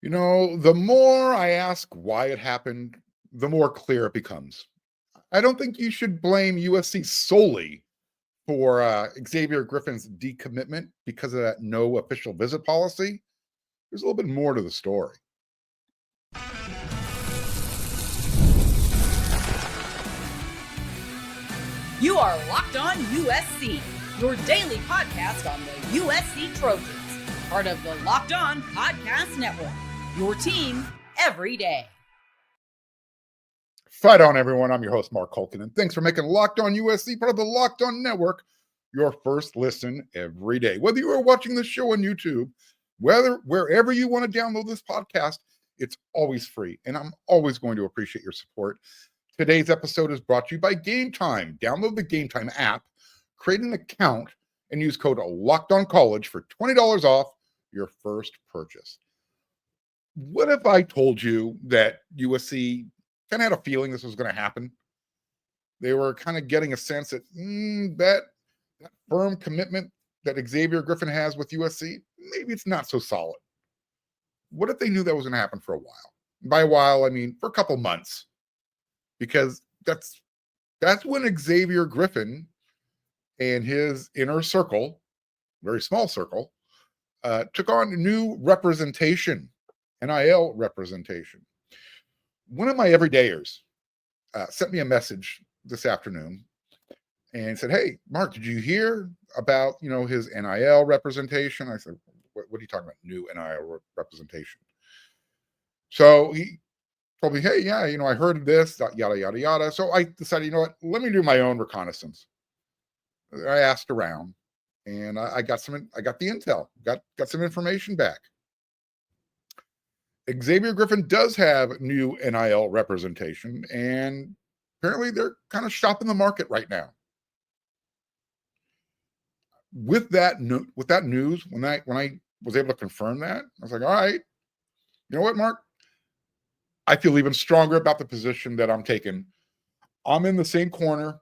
The more I ask why it happened, the more clear it becomes. I don't think you should blame USC solely for Xavier Griffin's decommitment because of that no official visit policy. There's a little bit more to the story. You are Locked On USC, your daily podcast on the USC Trojans, part of the Locked On Podcast Network, your team every day. Fight on, everyone. I'm your host, Mark Culkin, and thanks for making Locked On USC part of the Locked On Network your first listen every day. Whether you are watching the show on YouTube, wherever you want to download this podcast, it's always free, and I'm always going to appreciate your support. Today's episode is brought to you by Game Time. Download the Game Time app, create an account, and use code LOCKEDONCollege for $20 off your first purchase. What if I told you that USC kind of had a feeling this was going to happen? They were kind of getting a sense that that firm commitment that Xavier Griffin has with USC, maybe it's not so solid. What if they knew that was going to happen for a while? By a while, I mean for a couple months. Because that's when Xavier Griffin and his inner circle, very small circle, took on new representation, NIL representation. One of my everydayers sent me a message this afternoon and said, "Hey, Mark, did you hear about his NIL representation?" I said, "What are you talking about? New NIL representation?" So he told me, "Hey, yeah, I heard of this, yada, yada, yada." So I decided, let me do my own reconnaissance. I asked around and I got the intel, got some information back. Xavier Griffin does have new NIL representation, and apparently they're kind of shopping the market right now. With that news, when I was able to confirm that, I was like, all right, you know what, Mark? I feel even stronger about the position that I'm taking. I'm in the same corner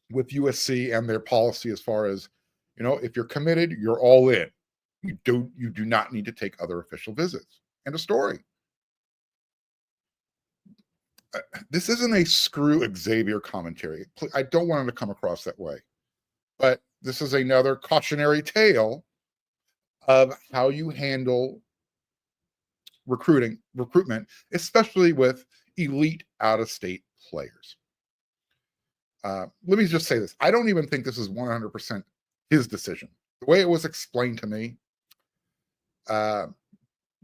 with USC and their policy as far as, if you're committed, you're all in. You do not need to take other official visits. End of story. This isn't a screw Xavier commentary. I don't want it to come across that way. But this is another cautionary tale of how you handle recruitment, especially with elite out-of-state players. Let me just say this. I don't even think this is 100% his decision. The way it was explained to me,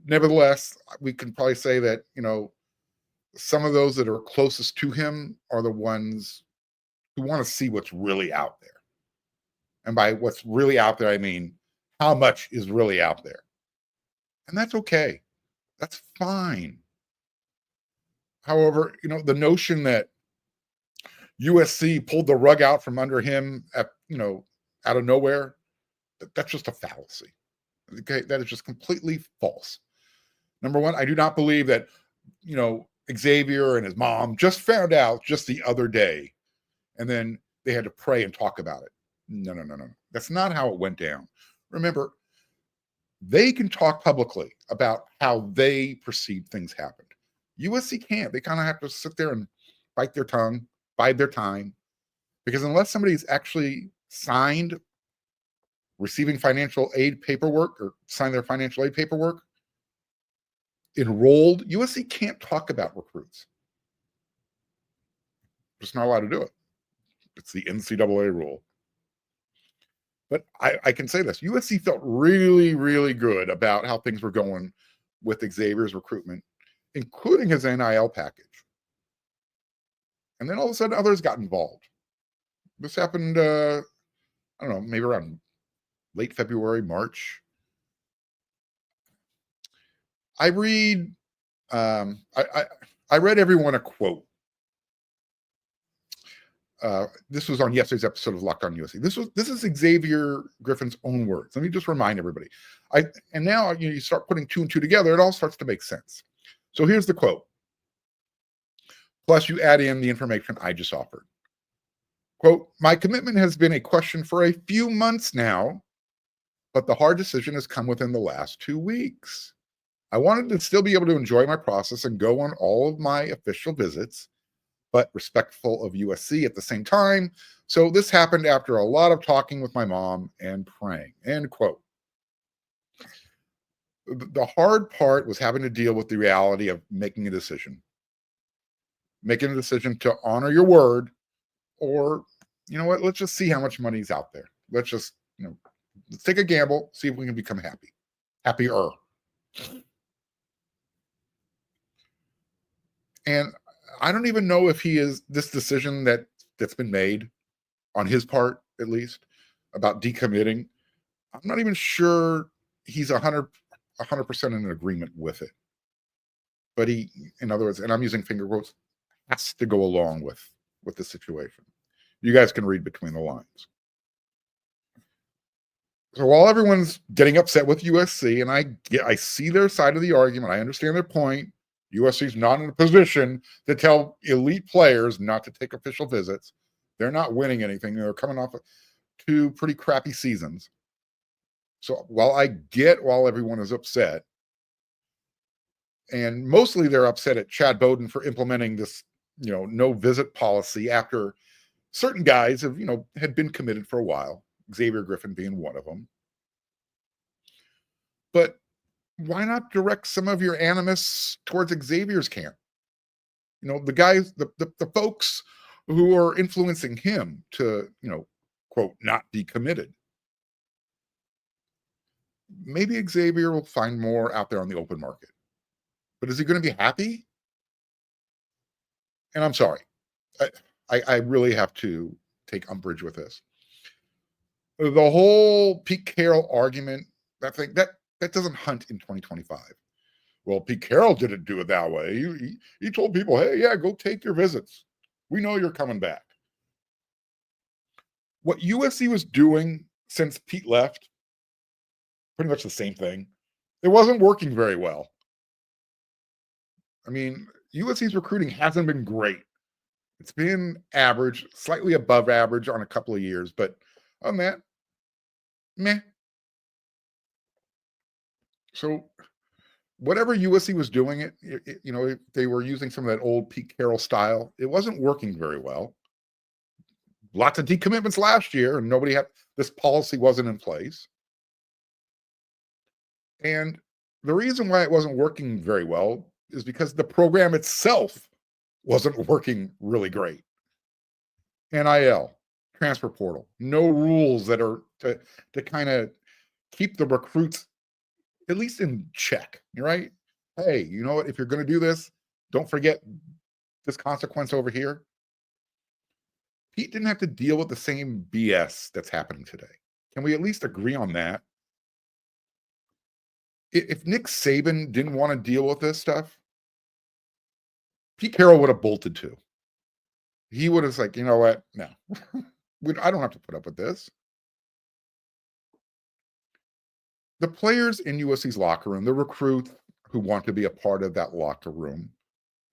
nevertheless, we can probably say that, some of those that are closest to him are the ones who want to see what's really out there. And by what's really out there, I mean, how much is really out there? And that's okay. That's fine. However, the notion that USC pulled the rug out from under him out of nowhere, that's just a fallacy. Okay, that is just completely false. Number one, I do not believe that, Xavier and his mom just found out just the other day, and then they had to pray and talk about it. No. That's not how it went down. Remember, they can talk publicly about how they perceive things happened. USC can't. They kind of have to sit there and bite their tongue, bide their time, because unless somebody's actually signed receiving financial aid paperwork or signed their financial aid paperwork, enrolled, USC can't talk about recruits. Just not allowed to do it. It's the NCAA rule. But I can say this. USC felt really, really good about how things were going with Xavier's recruitment, including his NIL package. And then all of a sudden, others got involved. This happened, I don't know, maybe around late February, March. I read everyone a quote. This was on yesterday's episode of Locked On USC. This is Xavier Griffin's own words. Let me just remind everybody. And now you start putting two and two together, it all starts to make sense. So here's the quote. Plus you add in the information I just offered. Quote, "My commitment has been a question for a few months now, but the hard decision has come within the last 2 weeks. I wanted to still be able to enjoy my process and go on all of my official visits, but respectful of USC at the same time. So this happened after a lot of talking with my mom and praying, end quote. The hard part was having to deal with the reality of making a decision to honor your word, or, you know what, let's just see how much money's out there. Let's just, let's take a gamble, see if we can become happier. And I don't even know if this decision that's been made on his part, at least, about decommitting. I'm not even sure he's 100% in agreement with it. But he, in other words, and I'm using finger quotes, has to go along with the situation. You guys can read between the lines. So while everyone's getting upset with USC, and I see their side of the argument, I understand their point. USC's not in a position to tell elite players not to take official visits. They're not winning anything. They're coming off of 2 pretty crappy seasons. So while everyone is upset, and mostly they're upset at Chad Bowden for implementing this, no visit policy after certain guys had been committed for a while, Xavier Griffin being one of them. But why not direct some of your animus towards Xavier's camp? The guys, the folks who are influencing him to, quote, not be committed. Maybe Xavier will find more out there on the open market. But is he going to be happy? And I'm sorry, I really have to take umbrage with this. The whole Pete Carroll argument, that doesn't hunt in 2025. Well, Pete Carroll didn't do it that way. He told people, hey, yeah, go take your visits. We know you're coming back. What USC was doing since Pete left, pretty much the same thing. It wasn't working very well. I mean, USC's recruiting hasn't been great. It's been average, slightly above average on a couple of years, but on that, meh. So whatever USC was doing, if they were using some of that old Pete Carroll style, it wasn't working very well. Lots of decommitments last year, and this policy wasn't in place. And the reason why it wasn't working very well is because the program itself wasn't working really great. NIL, transfer portal, no rules that are to kind of keep the recruits at least in check, right? Hey, you know what? If you're going to do this, don't forget this consequence over here. Pete didn't have to deal with the same BS that's happening today. Can we at least agree on that? If Nick Saban didn't want to deal with this stuff, Pete Carroll would have bolted too. He would have said, you know what? No, I don't have to put up with this. The players in USC's locker room, the recruits who want to be a part of that locker room,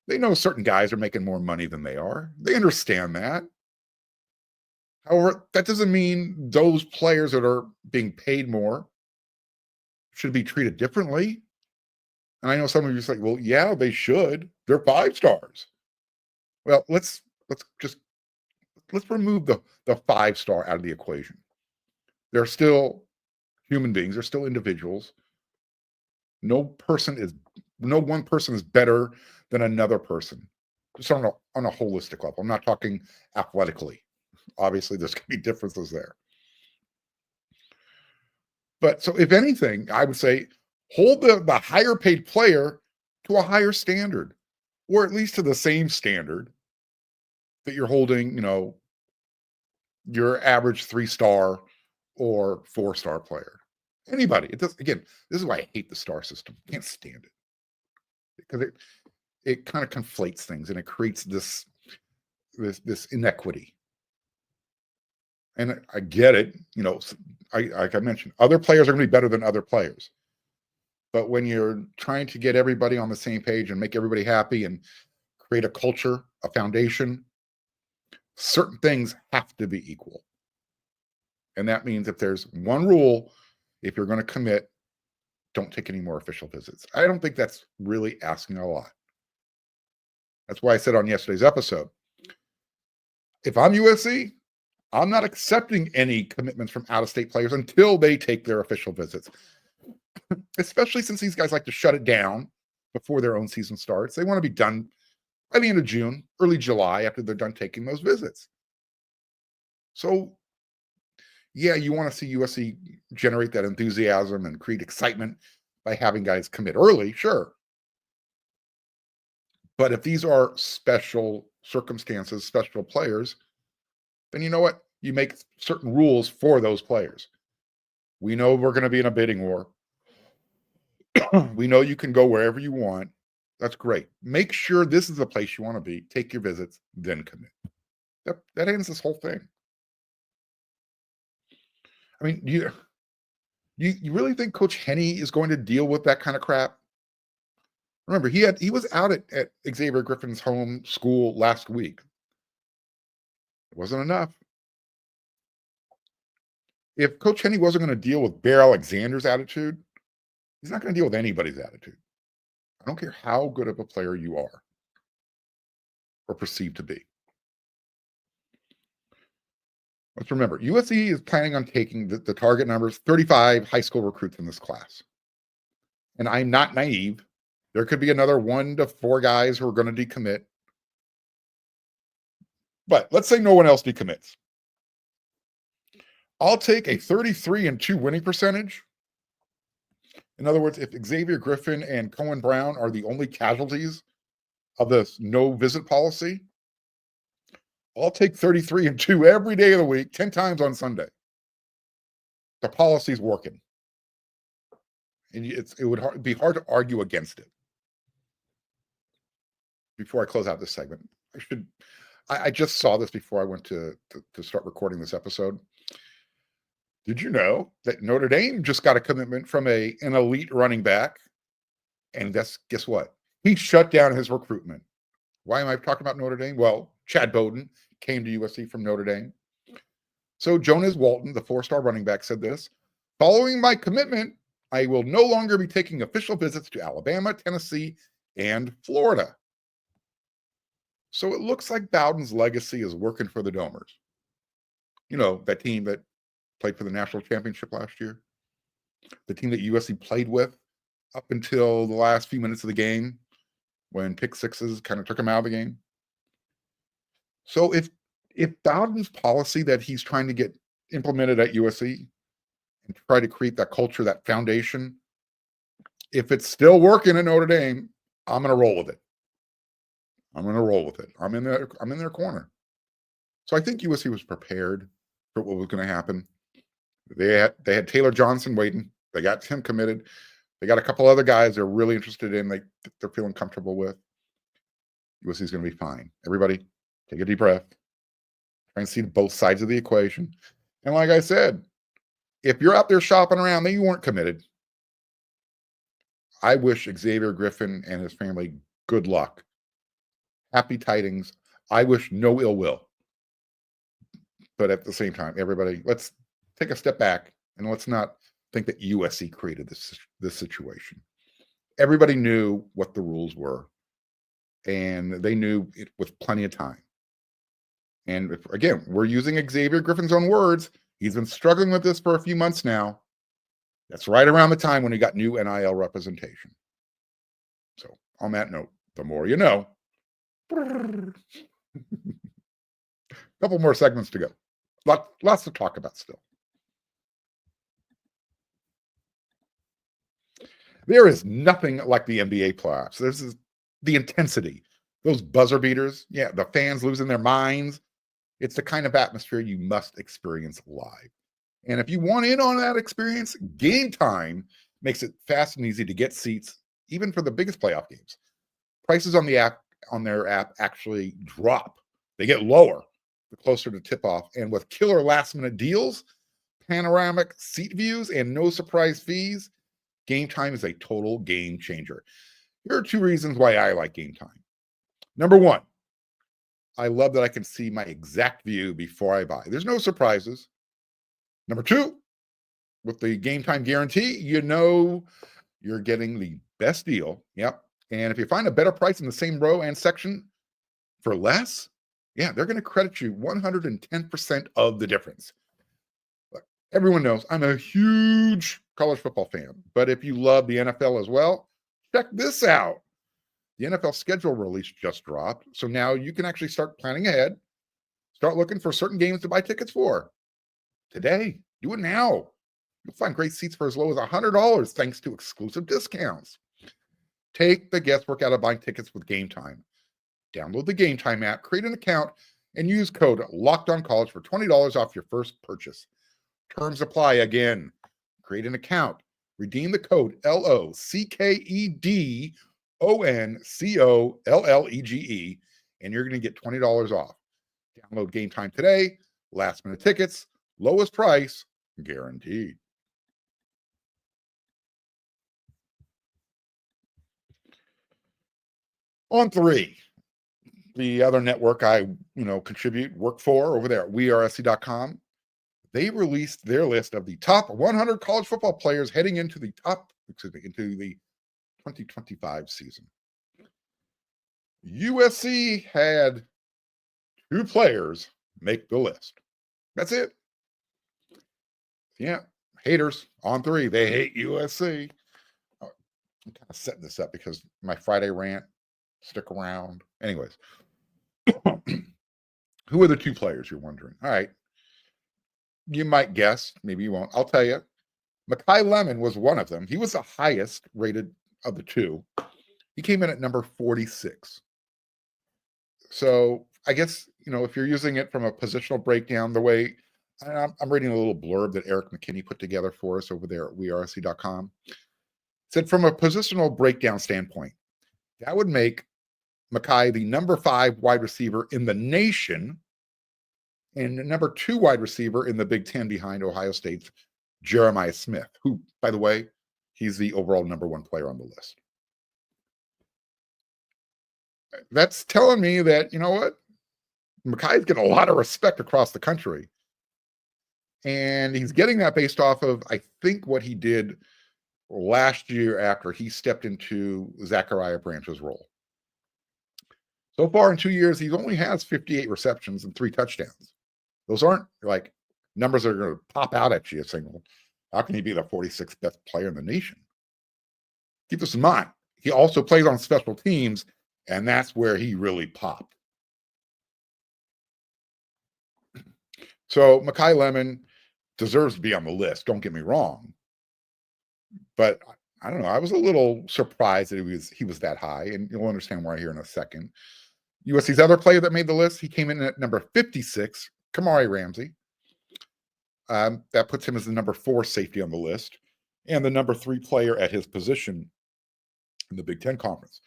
they know certain guys are making more money than they are. They understand that. However, that doesn't mean those players that are being paid more should be treated differently. And I know some of you are like, well, yeah, they should. They're 5 stars. Well, let's remove the 5-star out of the equation. They're still human beings. They're still individuals. No one person is better than another person. Just on a holistic level. I'm not talking athletically. Obviously, there's going to be differences there. But so if anything, I would say hold the higher paid player to a higher standard, or at least to the same standard that you're holding, your average 3-star or 4-star player. Anybody. It does. Again, this is why I hate the star system. I can't stand it. Because it kind of conflates things and it creates this inequity. And I get it. Like I mentioned, other players are going to be better than other players. But when you're trying to get everybody on the same page and make everybody happy and create a culture, a foundation, certain things have to be equal. And that means if there's one rule, if you're going to commit, don't take any more official visits. I don't think that's really asking a lot. That's why I said on yesterday's episode, if I'm USC, I'm not accepting any commitments from out-of-state players until they take their official visits, especially since these guys like to shut it down before their own season starts. They want to be done by the end of June, early July, after they're done taking those visits. So, yeah, you want to see USC generate that enthusiasm and create excitement by having guys commit early, sure. But if these are special circumstances, special players, then you know what? You make certain rules for those players. We know we're going to be in a bidding war. We know you can go wherever you want. That's great. Make sure this is the place you want to be. Take your visits, then commit. That ends this whole thing. I mean, you really think Coach Henne is going to deal with that kind of crap? Remember, he was out at Xavier Griffin's home school last week. It wasn't enough. If Coach Henne wasn't going to deal with Bear Alexander's attitude, he's not going to deal with anybody's attitude. I don't care how good of a player you are or perceived to be. Let's remember, USC is planning on taking the target numbers, 35 high school recruits in this class. And I'm not naive. There could be another 1 to 4 guys who are going to decommit. But let's say no one else decommits. I'll take a 33-2 winning percentage. In other words, if Xavier Griffin and Cohen Brown are the only casualties of this no visit policy, I'll take 33-2 every day of the week, 10 times on Sunday. The policy's working. And it would be hard to argue against it. Before I close out this segment, I just saw this before I went to start recording this episode. Did you know that Notre Dame just got a commitment from an elite running back? And guess what? He shut down his recruitment. Why am I talking about Notre Dame? Well, Chad Bowden came to USC from Notre Dame. So Jonas Walton, the 4-star running back, said this: following my commitment, I will no longer be taking official visits to Alabama, Tennessee, and Florida. So it looks like Bowden's legacy is working for the Domers. You know, that team that played for the national championship last year. The team that USC played with up until the last few minutes of the game when pick sixes kind of took him out of the game. So if Bowden's policy that he's trying to get implemented at USC and try to create that culture, that foundation, if it's still working at Notre Dame, I'm going to roll with it. I'm in their corner. So I think USC was prepared for what was going to happen. They had Taylor Johnson waiting. They got him committed. They got a couple other guys they're really interested in. They're feeling comfortable with. USC is going to be fine. Everybody, take a deep breath. Try and see both sides of the equation. And like I said, if you're out there shopping around, then you weren't committed. I wish Xavier Griffin and his family good luck. Happy tidings. I wish no ill will. But at the same time, everybody, let's take a step back and let's not think that USC created this situation. Everybody knew what the rules were, and they knew it with plenty of time. And again, we're using Xavier Griffin's own words. He's been struggling with this for a few months now. That's right around the time when he got new NIL representation. So on that note, the more you know. Couple more segments to go. Lots to talk about still. There is nothing like the NBA playoffs. This is the intensity, those buzzer beaters. Yeah, the fans losing their minds. It's the kind of atmosphere you must experience live. And if you want in on that experience, Game Time makes it fast and easy to get seats, even for the biggest playoff games. Prices on their app actually drop. They get lower the closer to tip-off. And with killer last-minute deals, panoramic seat views, and no surprise fees, Game Time is a total game changer. Here are 2 reasons why I like Game Time. Number 1, I love that I can see my exact view before I buy. There's no surprises. Number 2, with the Game Time guarantee, you know you're getting the best deal. Yep. And if you find a better price in the same row and section for less, yeah, they're going to credit you 110% of the difference. Look, everyone knows I'm a huge college football fan, but if you love the NFL as well, check this out. The NFL schedule release just dropped, so now you can actually start planning ahead, start looking for certain games to buy tickets for. Today, do it now. You'll find great seats for as low as $100 thanks to exclusive discounts. Take the guesswork out of buying tickets with Game Time. Download the Game Time app, create an account, and use code LOCKEDONCollege for $20 off your first purchase. Terms apply. Again, create an account, redeem the code LOCKEDONCOLLEGE, and you're going to get $20 off. Download Game Time today. Last minute tickets, lowest price, guaranteed. On 3, the other network I work for over there at wearesc.com, they released their list of the top 100 college football players heading into the 2025 season. USC had 2 players make the list. That's it. Yeah, haters on 3. They hate USC. I'm kind of setting this up because my Friday rant, stick around. Anyways, who are the 2 players, you're wondering? All right. You might guess, maybe you won't. I'll tell you. Makai Lemon was one of them. He was the highest rated of the 2. He came in at number 46. So I guess, if you're using it from a positional breakdown, the way I'm reading a little blurb that Eric McKinney put together for us over there at wearesc.com. Said from a positional breakdown standpoint, that would make Makai the number 5 wide receiver in the nation and the number 2 wide receiver in the Big Ten behind Ohio State's Jeremiah Smith, who, by the way, he's the overall number 1 player on the list. That's telling me that, you know what? Makai's getting a lot of respect across the country. And he's getting that based off of, I think, what he did last year after he stepped into Zachariah Branch's role. So far in 2 years, he only has 58 receptions and 3 touchdowns. Those aren't like numbers that are going to pop out at you saying, well, how can he be the 46th best player in the nation? Keep this in mind. He also plays on special teams, and that's where he really popped. So Makai Lemon deserves to be on the list. Don't get me wrong. But I don't know. I was a little surprised that he was that high, and you'll understand why here in a second. USC's other player that made the list, he came in at number 56, Kamari Ramsey. That puts him as the number 4 safety on the list, and the number 3 player at his position in the Big Ten Conference.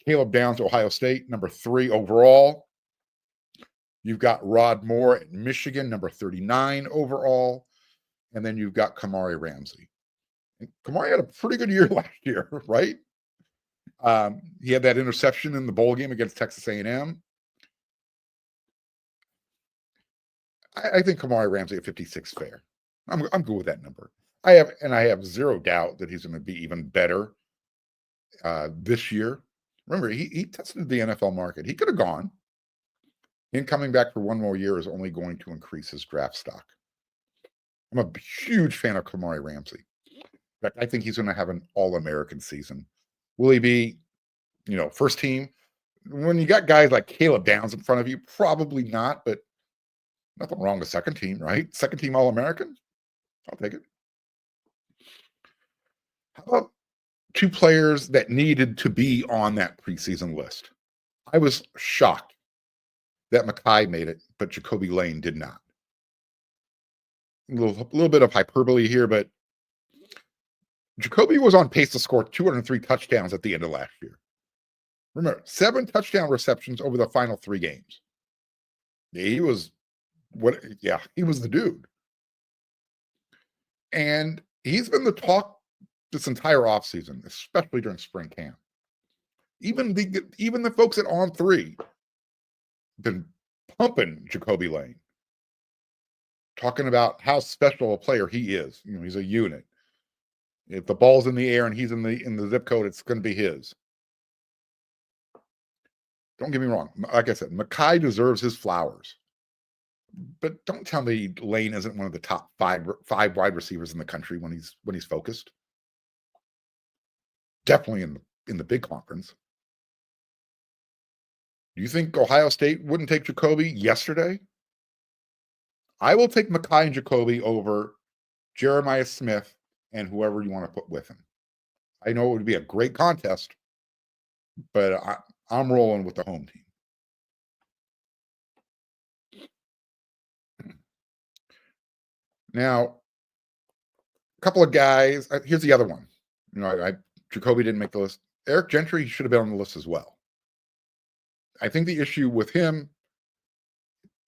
Caleb Downs, Ohio State, number 3 overall. You've got Rod Moore at Michigan, number 39 overall. And then you've got Kamari Ramsey. And Kamari had a pretty good year last year, right? He had that interception in the bowl game against Texas A&M. I think Kamari Ramsey at 56 fair. I'm good with that number. I have zero doubt that he's going to be even better this year. Remember, he tested the NFL market. He could have gone. Him coming back for 1 more year is only going to increase his draft stock. I'm a huge fan of Kamari Ramsey. In fact, I think he's going to have an all-American season. Will he be, first team? When you got guys like Caleb Downs in front of you, probably not, but nothing wrong with second team, right? Second team All-American? I'll take it. How about 2 players that needed to be on that preseason list? I was shocked that Makai made it, but Jacoby Lane did not. A little bit of hyperbole here, but Jacoby was on pace to score 203 touchdowns at the end of last year. Remember, 7 touchdown receptions over the final 3 games. He was the dude. And he's been the talk this entire offseason, especially during spring camp. Even the folks at On 3 been pumping Jacoby Lane, talking about how special a player he is. He's a unit. If the ball's in the air and he's in the zip code, it's going to be his. Don't get me wrong. Like I said, Mekhi deserves his flowers. But don't tell me Lane isn't one of the top five wide receivers in the country when he's focused. Definitely in the big conference. Do you think Ohio State wouldn't take Jacoby yesterday? I will take Mekhi and Jacoby over Jeremiah Smith and whoever you want to put with him. I know it would be a great contest, but I'm rolling with the home team. Now, a couple of guys. Here's the other one. Jacoby didn't make the list. Eric Gentry should have been on the list as well. I think the issue with him,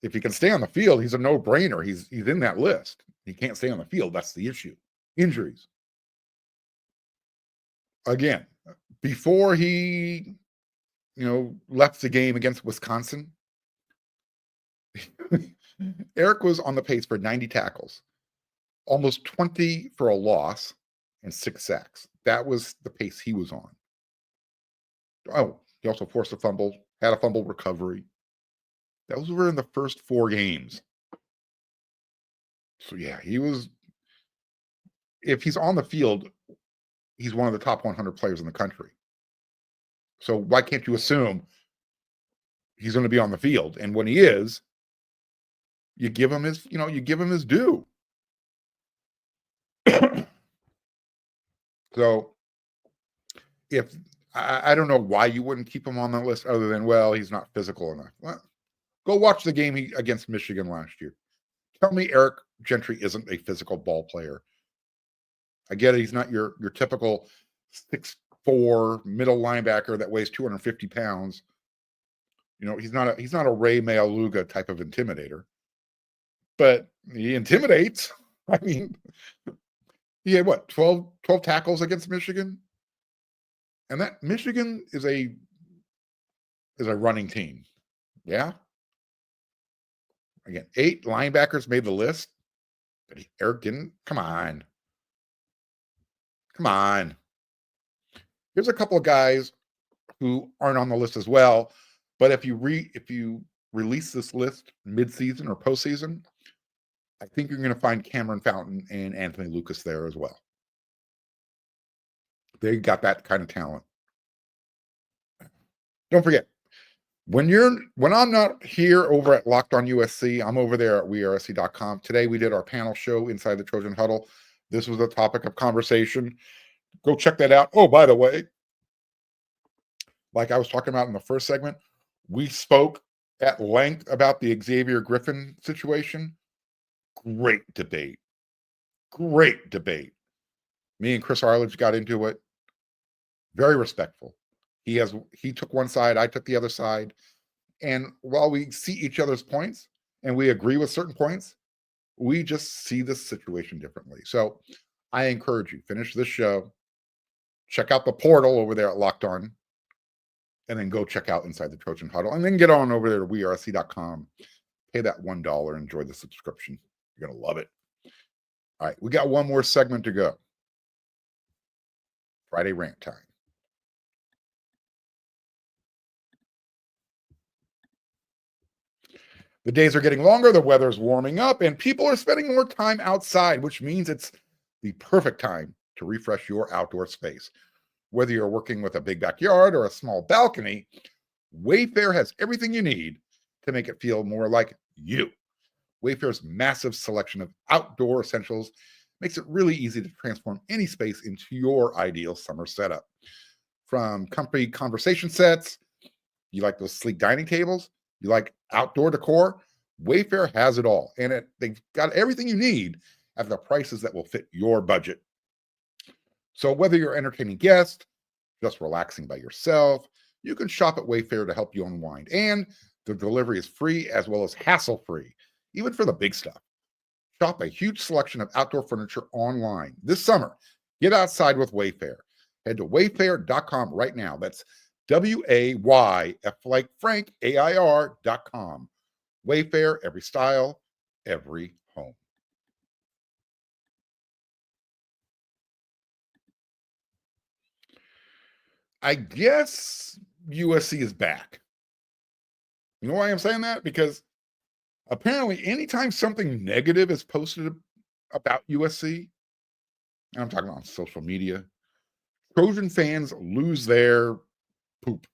if he can stay on the field, he's a no-brainer. He's in that list. He can't stay on the field. That's the issue. Injuries. Again, before he, left the game against Wisconsin, Eric was on the pace for 90 tackles, almost 20 for a loss, and 6 sacks. That was the pace he was on. Oh, he also forced a fumble, had a fumble recovery. Those were in the first 4 games. So, yeah, if he's on the field, he's one of the top 100 players in the country. So why can't you assume he's going to be on the field? And when he is, you give him his due. So if I don't know why you wouldn't keep him on the list other than, well, he's not physical enough. Well, go watch the game against Michigan last year. Tell me Eric Gentry isn't a physical ball player. I get it. He's not your typical 6'4" middle linebacker that weighs 250 pounds. He's not a Ray Mayaluga type of intimidator, but he intimidates. I mean, he had 12 tackles against Michigan? And that Michigan is a running team. Yeah. Again, 8 linebackers made the list, but Eric didn't. Come on. Here's a couple of guys who aren't on the list as well. But if you release this list mid-season or postseason, I think you're going to find Cameron Fountain and Anthony Lucas there as well. They got that kind of talent. Don't forget, when I'm not here over at Locked On USC, I'm over there at weareusc.com. Today we did our panel show inside the Trojan Huddle. This was a topic of conversation. Go check that out. Oh, by the way, like I was talking about in the first segment, we spoke at length about the Xavier Griffin situation. Great debate. Me and Chris Arledge got into it. Very respectful. He took one side, I took the other side. And while we see each other's points and we agree with certain points, we just see this situation differently. So I encourage you, finish this show, check out the portal over there at Locked On, and then go check out Inside the Trojan Huddle, and then get on over there to weareusc.com. Pay that $1, enjoy the subscription. You're going to love it. All right, we got one more segment to go. Friday Rant time. The days are getting longer, the weather's warming up, and people are spending more time outside, which means it's the perfect time to refresh your outdoor space. Whether you're working with a big backyard or a small balcony, Wayfair has everything you need to make it feel more like you. Wayfair's massive selection of outdoor essentials makes it really easy to transform any space into your ideal summer setup. From comfy conversation sets, you like those sleek dining tables, you like outdoor decor, Wayfair has it all. And they've got everything you need at the prices that will fit your budget. So whether you're entertaining guests, just relaxing by yourself, you can shop at Wayfair to help you unwind. And the delivery is free as well as hassle-free, even for the big stuff. Shop a huge selection of outdoor furniture online. This summer, get outside with Wayfair. Head to wayfair.com right now. That's WAYF like Frank, AIR.com. Wayfair, every style, every home. I guess USC is back. You know why I'm saying that? Because apparently anytime something negative is posted about USC, and I'm talking about social media, Trojan fans lose their poop.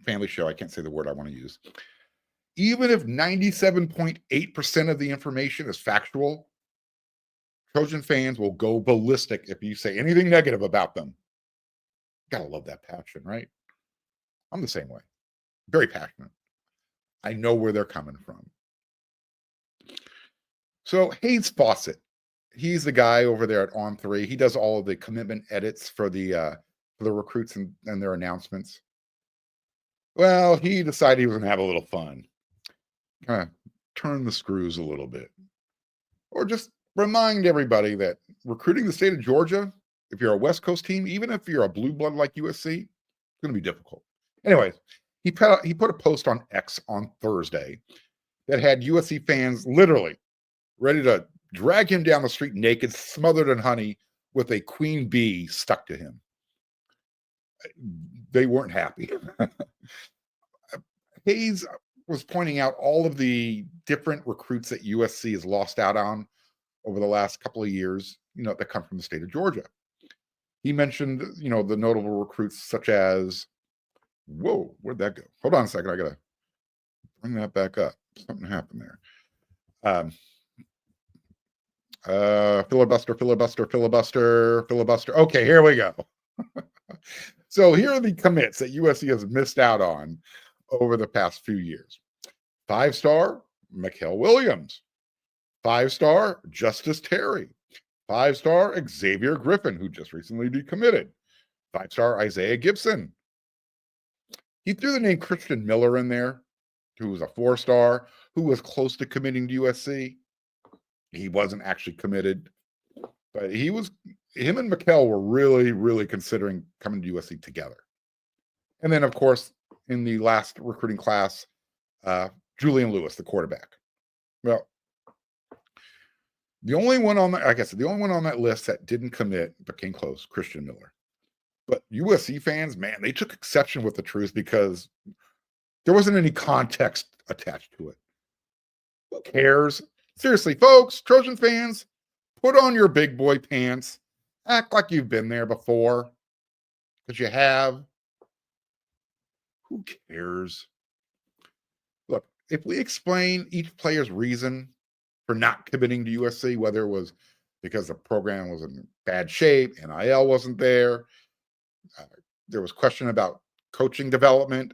Family show, I can't say the word I want to use. Even if 97.8% of the information is factual, Trojan fans will go ballistic if you say anything negative about them. Gotta love that passion, right? I'm the same way. Very passionate. I know where they're coming from. So Hayes Fawcett, he's the guy over there at On3. He does all of the commitment edits for the recruits and their announcements. Well, he decided he was going to have a little fun, kind of turn the screws a little bit, or just remind everybody that recruiting the state of Georgia, if you're a West Coast team, even if you're a blue blood like USC, it's going to be difficult. Anyways, he put a post on X on Thursday that had USC fans literally ready to drag him down the street naked, smothered in honey, with a queen bee stuck to him. They weren't happy. Hayes was pointing out all of the different recruits that USC has lost out on over the last couple of years, that come from the state of Georgia. He mentioned, the notable recruits such as, whoa, where'd that go? Hold on a second. I got to bring that back up. Something happened there. Filibuster. Okay, here we go. So here are the commits that USC has missed out on over the past few years. 5-star, Mikel Williams. 5-star, Justice Terry. 5-star, Xavier Griffin, who just recently decommitted. 5-star, Isaiah Gibson. He threw the name Christian Miller in there, who was a 4-star, who was close to committing to USC. He wasn't actually committed, but him and Mikel were really, really considering coming to USC together. And then, of course, in the last recruiting class, Julian Lewis, the quarterback. Well, the only one on that list that didn't commit but came close, Christian Miller. But USC fans, man, they took exception with the truth because there wasn't any context attached to it. Who cares? Seriously, folks, Trojan fans, put on your big boy pants. Act like you've been there before, because you have. Who cares? Look, if we explain each player's reason for not committing to USC, whether it was because the program was in bad shape, NIL wasn't there, there was question about coaching development,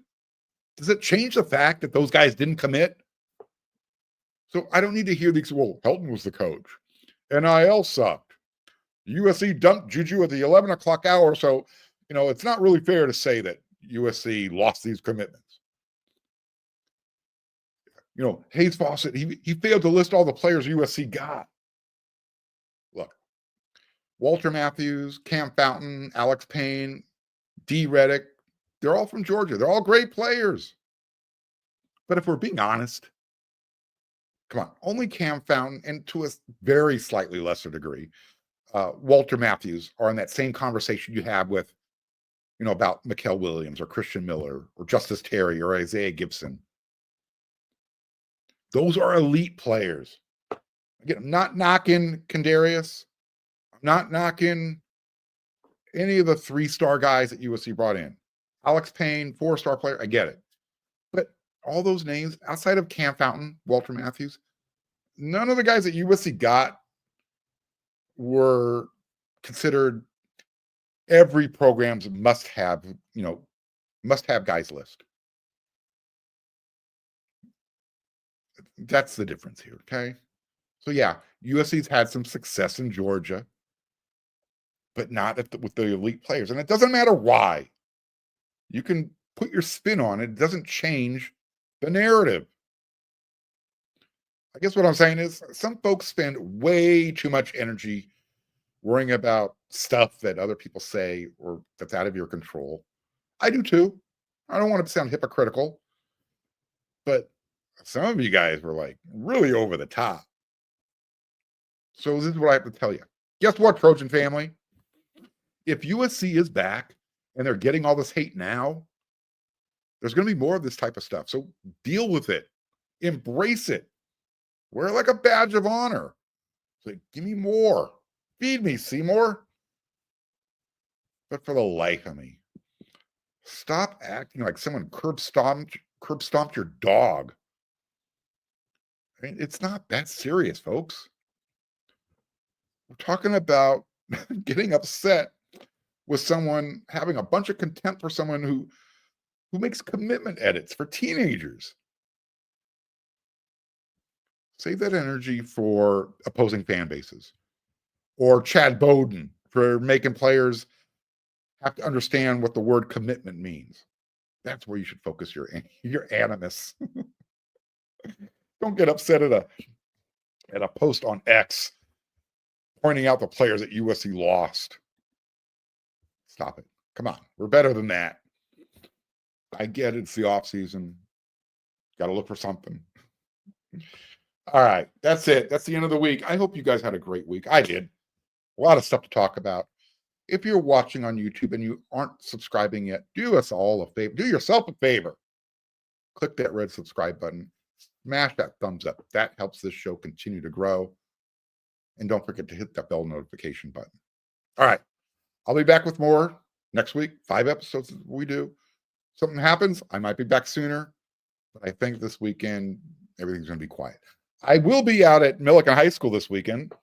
does it change the fact that those guys didn't commit? So I don't need to hear these, well, Helton was the coach. NIL sucked. USC dumped Juju at the 11 o'clock hour. So, it's not really fair to say that USC lost these commitments. Hayes Fawcett, he failed to list all the players USC got. Look, Walter Matthews, Cam Fountain, Alex Payne, D. Reddick, they're all from Georgia. They're all great players. But if we're being honest, come on, only Cam Fountain, and to a very slightly lesser degree, Walter Matthews are in that same conversation you have with, about Mikel Williams or Christian Miller or Justice Terry or Isaiah Gibson. Those are elite players. Again, I'm not knocking Kendarius. I'm not knocking any of the 3-star guys that USC brought in. Alex Payne, 4-star player, I get it. But all those names, outside of Cam Fountain, Walter Matthews, none of the guys that USC got were considered every program's must-have guys list. That's the difference here, okay? So yeah, USC's had some success in Georgia, but not with the elite players. And it doesn't matter why. You can put your spin on it. It doesn't change the narrative. I guess what I'm saying is some folks spend way too much energy worrying about stuff that other people say or that's out of your control. I do too. I don't want to sound hypocritical, but some of you guys were like really over the top. So this is what I have to tell you. Guess what, Trojan family? If USC is back and they're getting all this hate now, there's going to be more of this type of stuff. So deal with it. Embrace it. Wear it like a badge of honor. It's like, give me more. Feed me, Seymour. But for the life of me, stop acting like someone curb stomped your dog. I mean, it's not that serious, folks. We're talking about getting upset with someone, having a bunch of contempt for someone who makes commitment edits for teenagers. Save that energy for opposing fan bases, or Chad Bowden for making players have to understand what the word commitment means. That's where you should focus your animus. Don't get upset at a post on X pointing out the players that USC lost. Stop it. Come on. We're better than that. I get it's the off season. Got to look for something. All right. That's it. That's the end of the week. I hope you guys had a great week. I did. A lot of stuff to talk about. If you're watching on YouTube and you aren't subscribing yet, do us all a favor. Do yourself a favor. Click that red subscribe button. Smash that thumbs up. That helps this show continue to grow. And don't forget to hit that bell notification button. All right. I'll be back with more next week. 5 episodes we do. Something happens, I might be back sooner. But I think this weekend, everything's going to be quiet. I will be out at Millikan High School this weekend,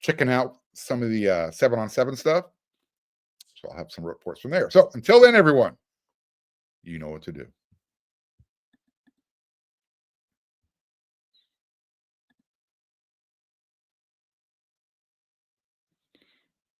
checking out some of the 7-on-7 stuff. So I'll have some reports from there. So until then, everyone, you know what to do.